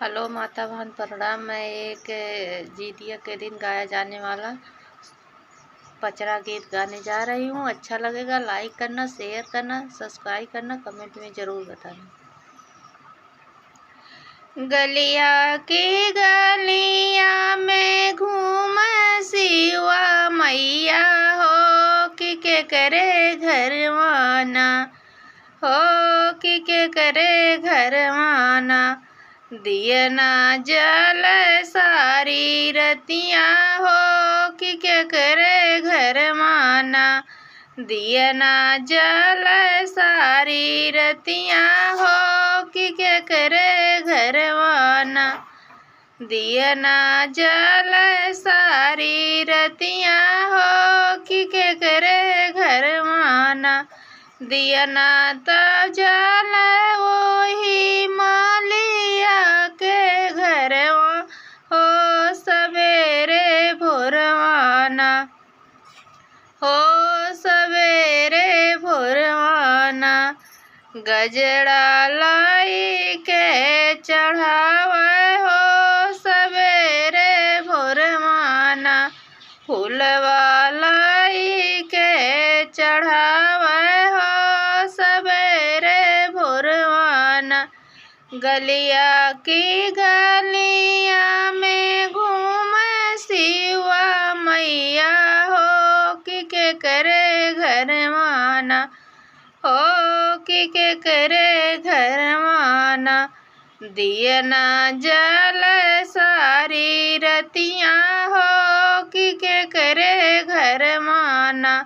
Hello माता बहन प्रणाम। मैं एक जीतिया के दिन गाया जाने वाला पचरा गीत गाने जा रही हूँ। अच्छा लगेगा लाइक करना, शेयर करना, सब्सक्राइब करना, कमेंट में ज़रूर बताना। गलिया की गलिया में घूम शिवा मैया हो के करे घरवाना हो के करे घरवाना। दियना जल सारी रतिया हो कि क्या करे घर माना। दियना जल सारी रतिया हो कि क्या करे घर माना। दियना जल सारी रतिया हो कि क्या करे घर माना। दियना तो जल वही मालिया के घर हो सवेरे भोरवाना हो सवेरे भोरवाना। गजरा लाई के चढ़ावे हो सवेरे भोरवाना। फूलवा लाई के चढ़ावे हो सवेरे भोरवाना। गलिया की गलिया में घूम शिवा मैया हो कि के करे घर माना हो कि के करे घर माना। दियना जल सारी रतिया हो कि के करे घर माना।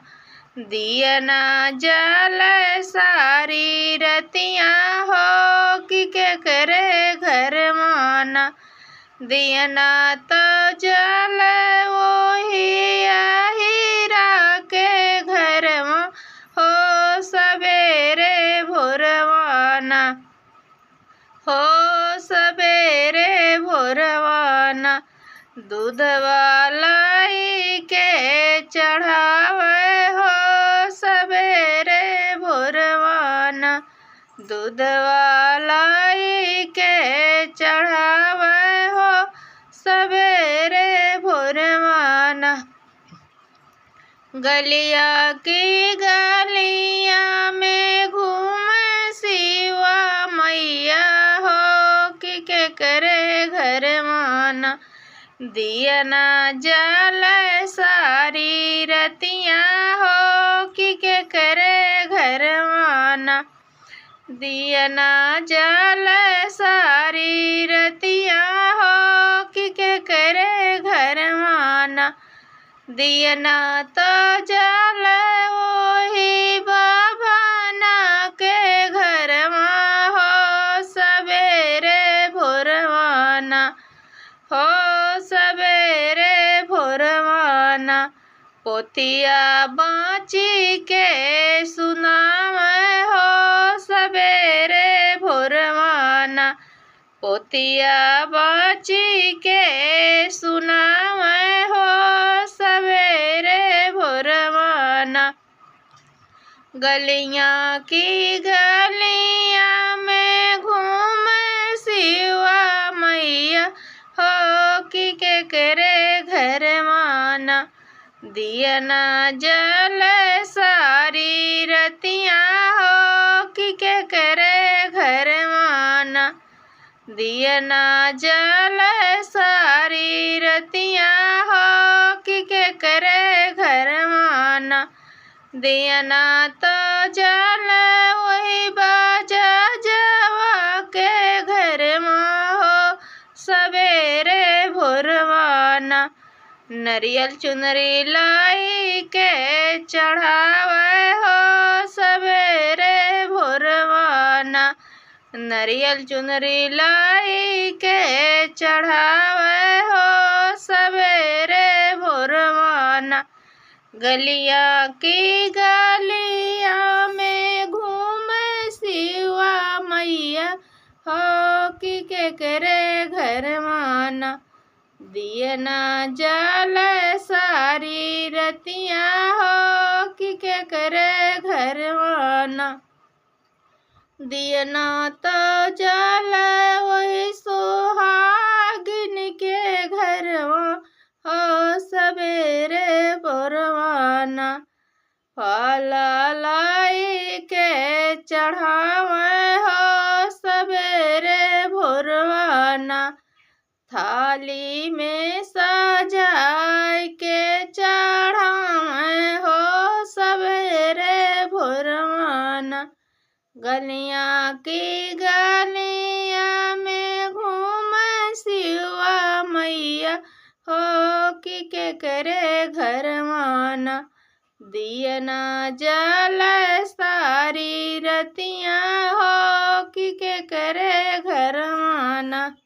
दियना जल सारी रतिया हो कि के करे घर माना। दियना तो जल वही हीरा के घर हो सवेरे भोरवाना हो सवेरे भोरवाना। दूध वालाई के चढ़ावे हो सवेरे भोरवाना। दूध वालाई के चढ़ावे हो सवेरे भोरवाना। गलिया की गलिया में घूम शिवा मैया हो कि के करे घर माना। दियना जल सारी रतिया हो कि के करे घर माना। दियना जल सारी रतिया हो कि के करे घर माना। दियना तो जल वही बाबाना के घर हो सवेरे भोरवाना हो सवेरे भोरवाना। पोतिया बाँची के सुनावे हो सवेरे भोरवाना। पोतिया बाँची के सुनावे हो सवेरे भोरवाना। गलिया की गलिया में घूम शिवा मैया हो कि के करे घर माना। दियना जल सारी रतिया हो कि के करे घर माना। दियना जल सारी रतिया हो कि के करे घर माना। दियना तो जल वही बाजा जवा के घर हो सवेरे भोरवाना। नरियल चुनरी लाई के चढ़ावे हो सवेरे भोरवाना। नरियल चुनरी लाई के चढ़ावे हो सवेरे भोरवाना। गलिया की गलिया में घूम शिवा मैया हो कि के करे घर माना। दियना जल सारी रतिया हो कि के करे घर माना। दियना तो जल वही सोहा थाली में सजाय के चढ़ाए हो सवेरे भोरवाना। गलियां की गलियां में घूमे शिवा मैया हो कि करे घरवाना। दिया ना जल सारी रतियां हो कि करे घरवाना।